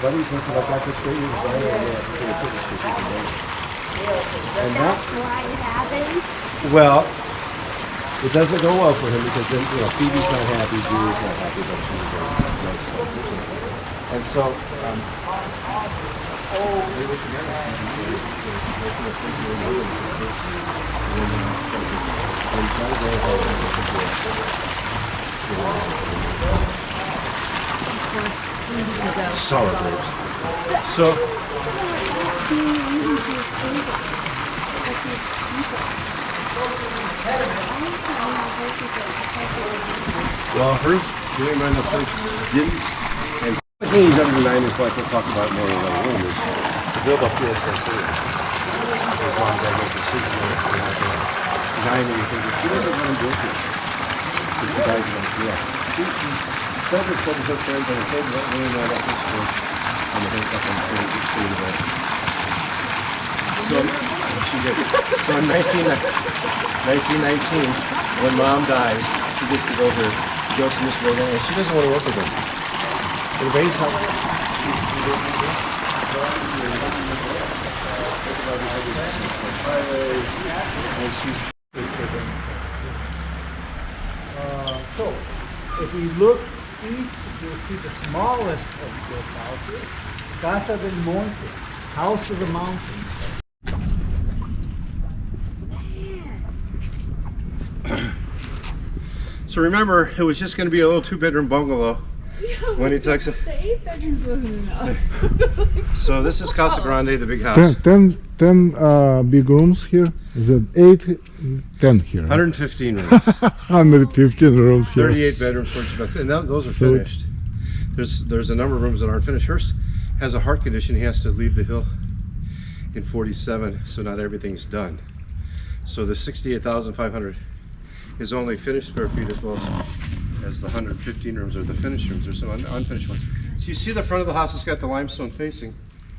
buddies went to like Dr. Straight and design and they had to put the and That's why it happened. well, it doesn't go well for him because then, you know, Phoebe's not happy, Julie's not happy, but she's nice. And so, sour grapes. So, well, hers, doing mine up first, didn't. And the thing he's under 9 is like we'll talk about more in another room is to build up the SSC. As long as I make a decision on it, 9 and you think, she doesn't want to do it. She dies of yeah. Cedric said to her friends on the table, don't really know that this was on the head up on the street of it. She did. So in 1919, when Mom dies, she gets to go to Miss Reagan, and she doesn't want to work with him. The raised her. So, if we look east, you'll see the smallest of those houses, Casa del Monte, House of the Mountain. So remember, it was just going to be a little 2-bedroom bungalow when he took it. The 8 bedrooms wasn't enough. So this is Casa Grande, the big house. 10 big rooms here. Is it 8, 10 here? 115 rooms. 115 rooms here. 38 bedrooms, 14 bathrooms, and those are finished. There's a number of rooms that aren't finished. Hurst has a heart condition. He has to leave the hill in 47, so not everything's done. So the 68,500 is only finished square feet as well as the 115 rooms are the finished rooms. There's some unfinished ones. So you see the front of the house has got the limestone facing.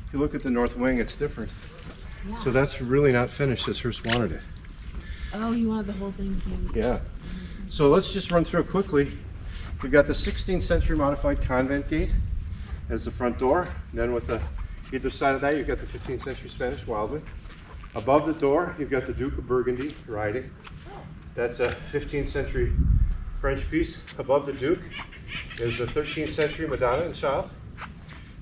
If you look at the north wing, it's different. Yeah. So that's really not finished as Hurst wanted it. Oh, you wanted the whole thing to be. Yeah. So let's just run through it quickly. We've got the 16th century modified convent gate as the front door. And then with the either side of that, you've got the 15th century Spanish wildwood. Above the door, you've got the Duke of Burgundy riding. That's a 15th century French piece. Above the Duke is the 13th century Madonna and Child.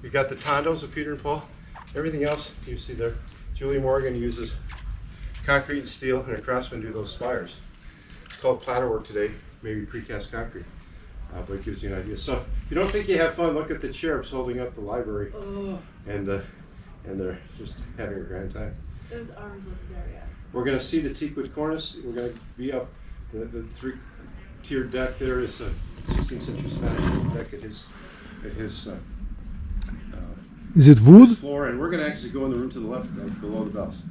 You've got the Tondos of Peter and Paul. Everything else you see there. Julie Morgan uses concrete and steel, and her craftsmen do those spires. It's called platterwork today, maybe precast concrete, but it gives you an idea. So if you don't think you have fun, look at the cherubs holding up the library, and they're just having a grand time. Those arms look very out. We're going to see the teakwood cornice. We're going to be up the 3-tiered deck. There is a 16th century Spanish deck at his Is it wood? floor, and we're going to actually go in the room to the left, below the bells.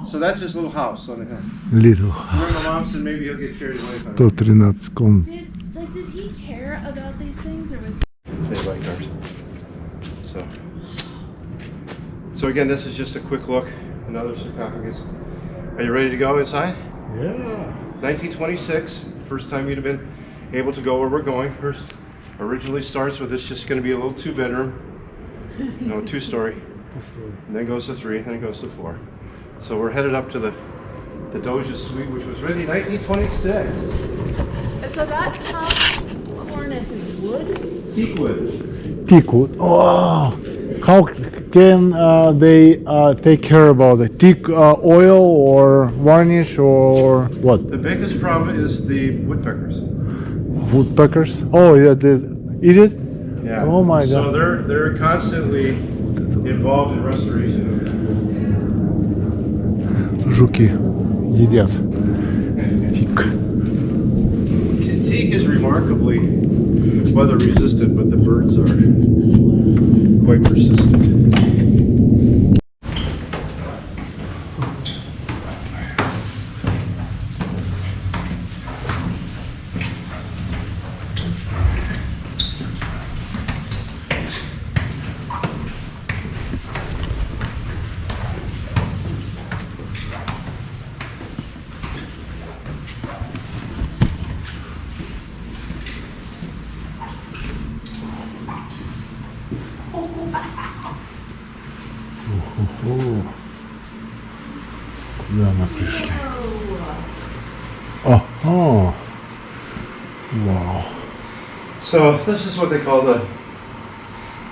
So that's his little house on the hill. Little Remember, house. Mom said maybe he'll get carried away. 113 ком. Did he care about these things, or was They like ours. So again, this is just a quick look. Another sarcophagus. Are you ready to go inside? Yeah. 1926. First time you'd have been able to go where we're going. First, originally starts with this just going to be a little 2-bedroom, 2-story, and then goes to 3, then it goes to 4. So we're headed up to the Doge's suite, which was ready in 1926. so that top cornice is wood? Teakwood. Teakwood. Oh, how can they take care about it? Teak oil or varnish or what? The biggest problem is the woodpeckers. Woodpeckers? Oh yeah, they eat it? Yeah. Oh my So god. they're constantly involved in restoration. Жуки едят. Тик. Teak is remarkably weather resistant, but the birds are quite persistent. Да, мы пришли. Ага. Wow. So this is what they call the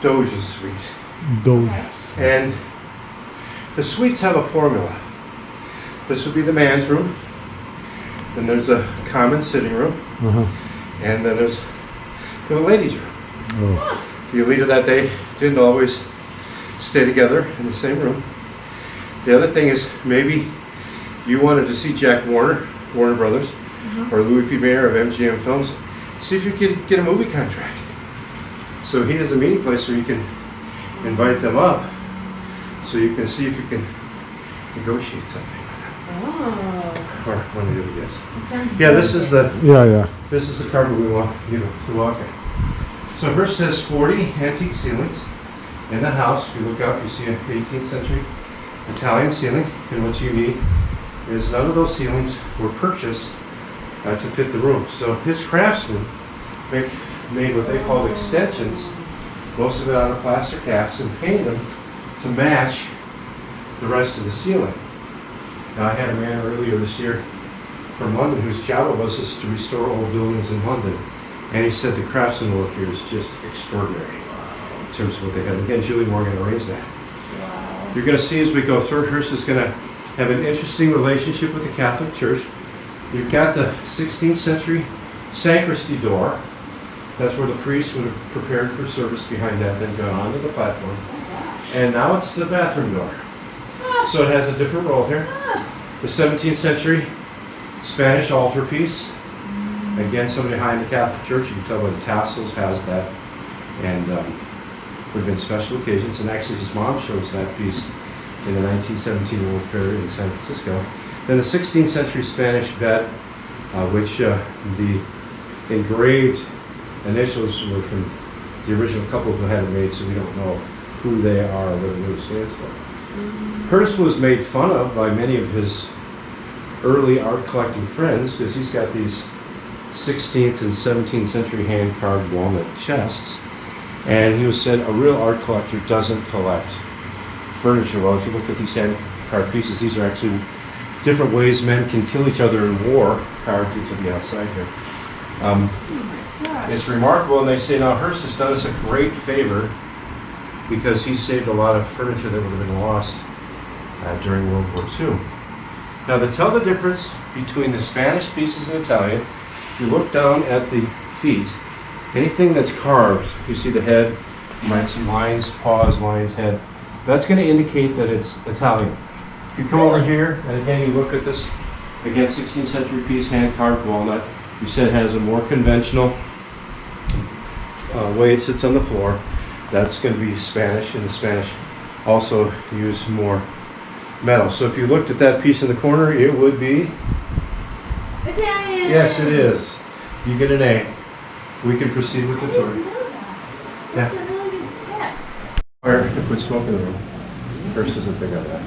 Doja suite. Those. And the suites have a formula. This would be the man's room. Then there's a common sitting room. Uh-huh. And then there's the ladies' room. Oh. The elite of that day didn't always stay together in the same room. The other thing is maybe you wanted to see Jack Warner Brothers, or Louis P. Mayer of MGM Films, see if you could get a movie contract. So he has a meeting place where you can invite them up, so you can see if you can negotiate something with them. Oh, Or one of the other guys. it sounds Yeah, this is the Yeah. carpet we want you to walk in. So Hearst has 40 antique ceilings in the house. If you look up, you see an 18th century Italian ceiling. And what's unique is none of those ceilings were purchased to fit the room. So his craftsmen made what they called extensions, most of it out of plaster casts, and painted them to match the rest of the ceiling. Now I had a man earlier this year from London whose job it was to restore old buildings in London. And he said the craftsman work here is just extraordinary in terms of what they have. Again, Julie Morgan arranged that. wow. You're going to see as we go through, Hearst is going to have an interesting relationship with the Catholic Church. You've got the 16th century sacristy door. That's where the priests would have prepared for service behind that, then gone onto the platform. And now it's the bathroom door. So it has a different role here. The 17th century Spanish altarpiece. Again, somebody high in the Catholic Church, you can tell by the tassels, has that. And would have been special occasions. And actually his mom shows that piece in the 1917 World Fair in San Francisco. Then the 16th century Spanish bed, which the engraved initials were from the original couple who had it made, so we don't know who they are or what it really stands for. Hearst was made fun of by many of his early art collecting friends because he's got these 16th and 17th century hand-carved walnut chests, and he was said a real art collector doesn't collect furniture. Well, if you look at these hand-carved pieces, these are actually different ways men can kill each other in war, carved into the outside here. It's remarkable, and they say now Hearst has done us a great favor because he saved a lot of furniture that would have been lost during World War II. Now, to tell the difference between the Spanish pieces and Italian, if you look down at the feet, anything that's carved, you see the head, you might see lines, paws, lines, head, that's going to indicate that it's Italian. If you come over here, and again you look at this, again 16th century piece, hand-carved walnut, you said it has a more conventional way it sits on the floor. That's going to be Spanish, and the Spanish also use more metal. So if you looked at that piece in the corner, it would be Italian! Yes, it is. You get an A. We can proceed with the tour. That's a really good tip. Fire to quit smoking in the room. Hearst isn't big on that.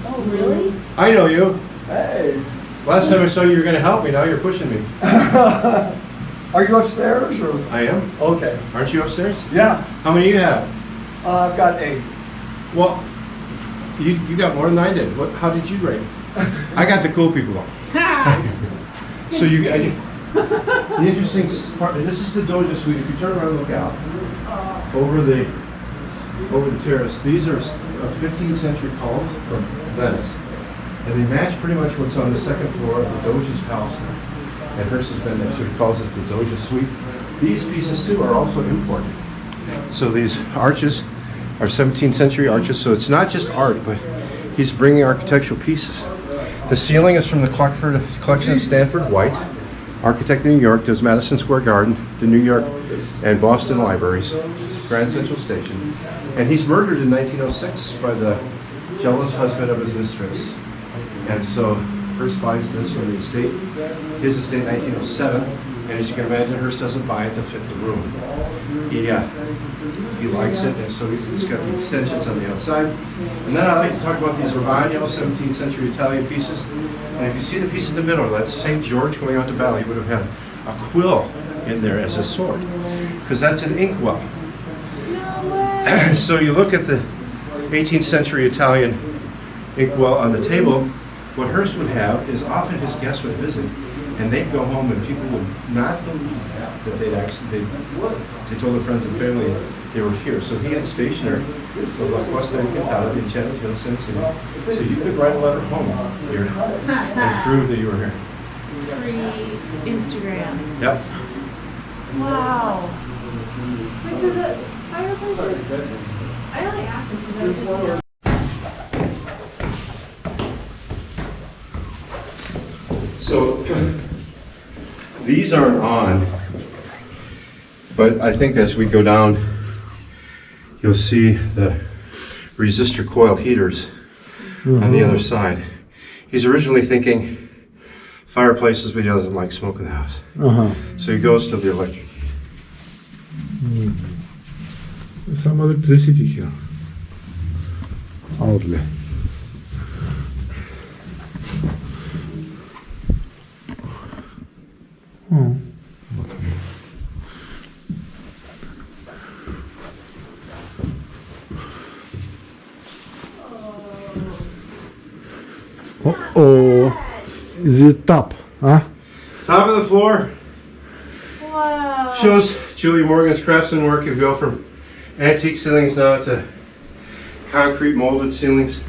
Oh, really? I know you. Hey, Last time I saw you, you were going to help me. Now you're pushing me. are you upstairs or? I am. Okay. Aren't you upstairs? Yeah, How many do you have? I've got 8. Well, you got more than I did. How did you rate? I got the cool people on. So the interesting part, this is the Doja suite. If you turn around and look out over the terrace, these are 15th century columns from Venice. And they match pretty much what's on the second floor of the Doge's palace. And Hearst has been there, so he calls it the Doja suite. These pieces too are also imported. So these arches are 17th century arches, so it's not just art, but he's bringing architectural pieces. The ceiling is from the collection of Stanford White, architect in New York, does Madison Square Garden, the New York and Boston libraries, Grand Central Station. And he's murdered in 1906 by the jealous husband of his mistress. And so Hearst buys this from the estate, his estate in 1907, and as you can imagine, Hearst doesn't buy it to fit the room. He likes it, and so it's got the extensions on the outside. And then I like to talk about these Romagno 17th century Italian pieces. And if you see the piece in the middle, that's St. George going out to battle. He would have had a quill in there as a sword, because that's an inkwell. No way! So you look at the 18th century Italian inkwell on the table. What Hearst would have is often his guests would visit, and they'd go home and people would not believe that they told their friends and family they were here. So he had stationery of La Costa Encantada, the Enchanted Hill, Sin City. So you could write a letter home here and prove that you were here. Pre-Instagram. Yep. Wow. Wait, so the fireplace is... I only asked him because I was just... So these aren't on, but I think as we go down, you'll see the resistor coil heaters on the other side. He's originally thinking fireplaces, but he doesn't like smoke in the house. So he goes to the electric. Some electricity here. Outlet. Oh. Oh, is it top? Huh? Top of the floor Wow. shows Julie Morgan's craftsman work. You go from antique ceilings now to concrete molded ceilings,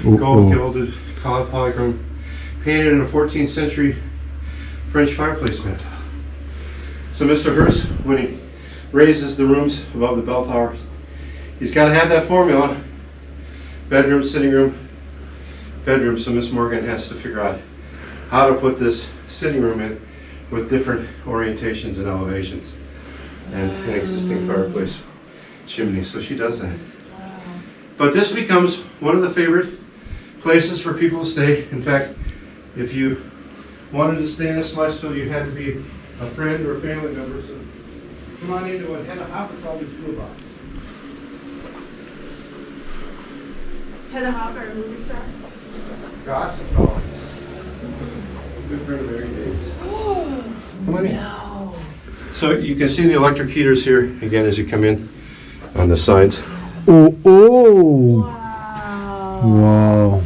gold gilded, polychrome, painted in a 14th century French fireplace mantel. So Mr. Hearst, when he raises the rooms above the bell tower, he's got to have that formula: bedroom, sitting room, bedroom. So Miss Morgan has to figure out how to put this sitting room in with different orientations and elevations and an existing fireplace chimney. So she does that. But this becomes one of the favorite places for people to stay. In fact, if you wanted to stay in this lifestyle, you had to be a friend or a family member. So come on into it. Head a hop, it's always cool about. Hedda Hopper, a movie star. Gossip Dog. Good friend of Mary Davis. Come on in. No. So you can see the electric heaters here again as you come in on the sides. Oh, oh. Wow. Wow.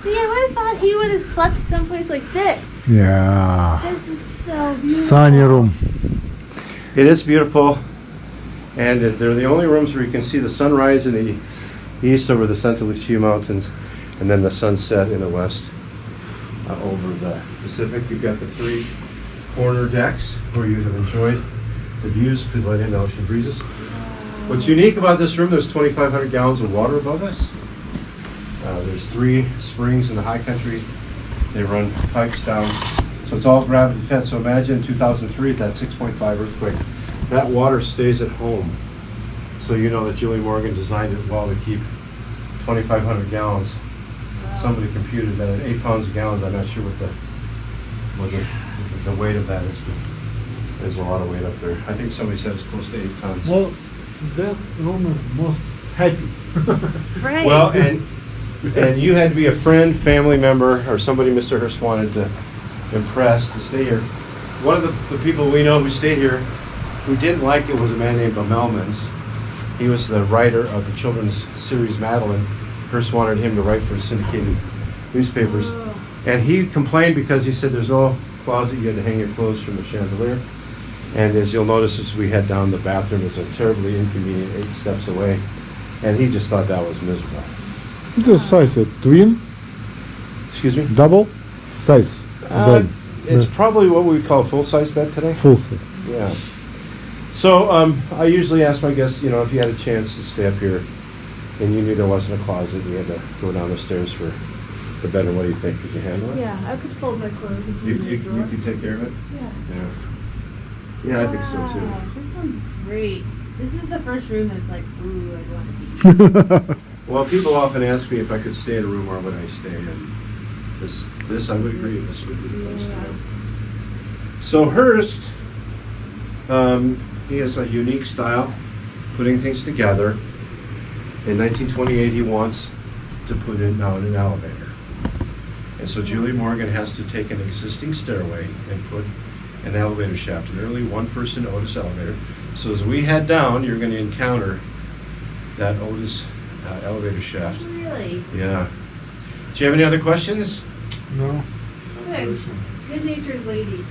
See, I would have thought he would have slept someplace like this. Yeah. This is so beautiful. Sunny room. It is beautiful, and they're the only rooms where you can see the sunrise in the east over the Santa Lucia Mountains, and then the sunset in the west over the Pacific. You've got the three corner decks where you have enjoyed the views, could let in the ocean breezes. What's unique about this room, there's 2,500 gallons of water above us. There's 3 springs in the high country. They run pipes down. So it's all gravity fed. So imagine 2003 at that 6.5 earthquake. That water stays at home. So you know that Julie Morgan designed it well to keep 2,500 gallons. Wow. Somebody computed that at 8 pounds a gallon. I'm not sure what the weight of that is, but there's a lot of weight up there. I think somebody said it's close to 8 tons. Well, that room is most heavy. Right. Well, and you had to be a friend, family member, or somebody Mr. Hearst wanted to impress to stay here. One of the people we know who stayed here who didn't like it was a man named Melmans. He was the writer of the children's series Madeline. Hearst wanted him to write for syndicated newspapers. And he complained because he said there's no closet, you had to hang your clothes from the chandelier. And as you'll notice as we head down, the bathroom is a terribly inconvenient 8 steps away. And he just thought that was miserable. The size of twin, Excuse me? double size bed. It's probably what we call a full-size bed today. Full size. Yeah. So I usually ask my guests, if you had a chance to stay up here and you knew there wasn't a closet and you had to go down the stairs for the bedroom, what do you think? Could you handle it? Yeah, I could fold my clothes. If You needed a drawer. could take care of it? Yeah. Yeah, I think so Wow, too. This sounds great. This is the first room that's like, ooh, I want to be. Well, people often ask me if I could stay in a room, where would I stay? And this I would agree, this would be the place to go. So Hearst, he has a unique style, putting things together. In 1928, he wants to put in now an elevator. And so Julie Morgan has to take an existing stairway and put an elevator shaft, an early one-person Otis elevator. So as we head down, you're going to encounter that Otis elevator shaft. Really? Yeah. Do you have any other questions? No. Good. Good-natured lady.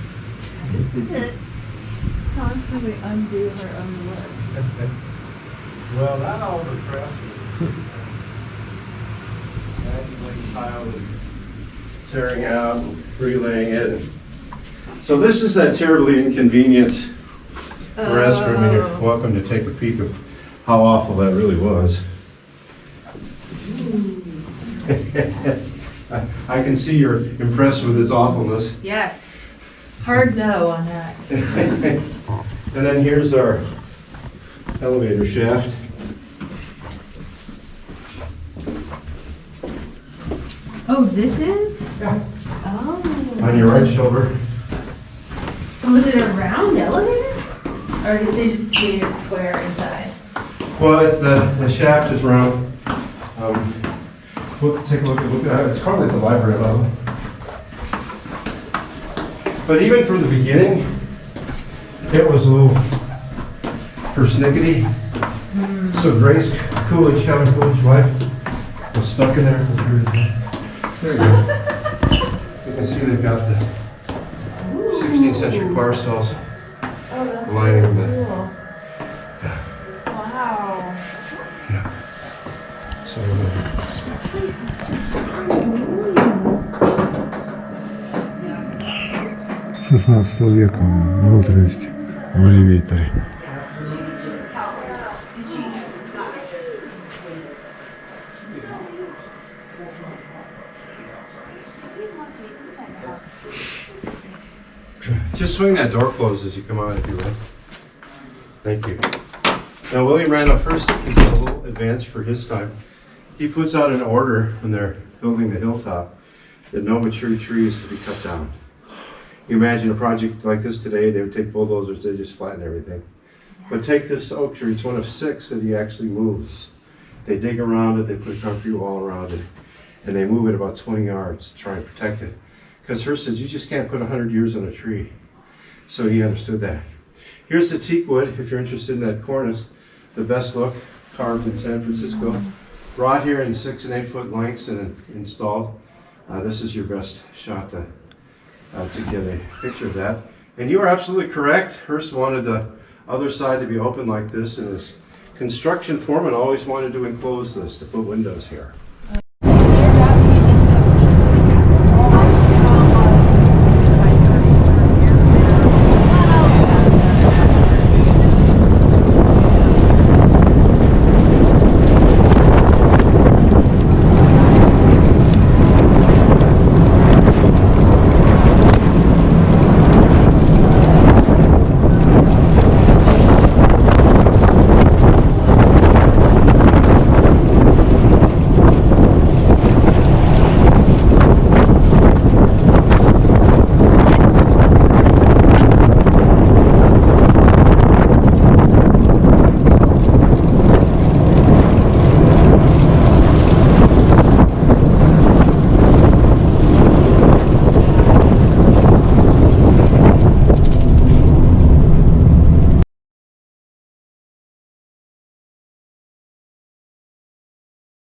Constantly undo her own work. Well, not all the press. Tearing out, relaying it. So this is that terribly inconvenient restroom, and you're welcome to take a peek of how awful that really was. I can see you're impressed with its awfulness. Yes. Hard no on that. And then here's our elevator shaft. Oh, this is? Yeah. Oh. On your right shoulder. So was it a round elevator? Or did they just paint it square inside? Well, it's the shaft is round. We'll take a look at it's probably at the library level. But even from the beginning, it was a little persnickety. So Grace Coolidge, Kevin Coolidge's wife, was stuck in there for 3 days. There you go. You can see they've got the 16th century choir stalls Oh, that's lining really the. cool. Wow. So. 16 века внутренности в элеваторе. Just swing that door closed as you come out, if you will. Thank you. Now, William Randolph Hearst is a little advanced for his time. He puts out an order when they're building the hilltop that no mature tree is to be cut down. You imagine a project like this today, they would take bulldozers, they just flatten everything. But take this oak tree, it's one of 6 that he actually moves. They dig around it, they put a concrete wall around it, and they move it about 20 yards to try and protect it. Because Hearst says, you just can't put 100 years on a tree. So he understood that. Here's the teak wood, if you're interested in that cornice, the best look, carved in San Francisco. Brought here in 6 and 8 foot lengths and installed. This is your best shot to get a picture of that. And you are absolutely correct. Hearst wanted the other side to be open like this, and his construction foreman always wanted to enclose this, to put windows here.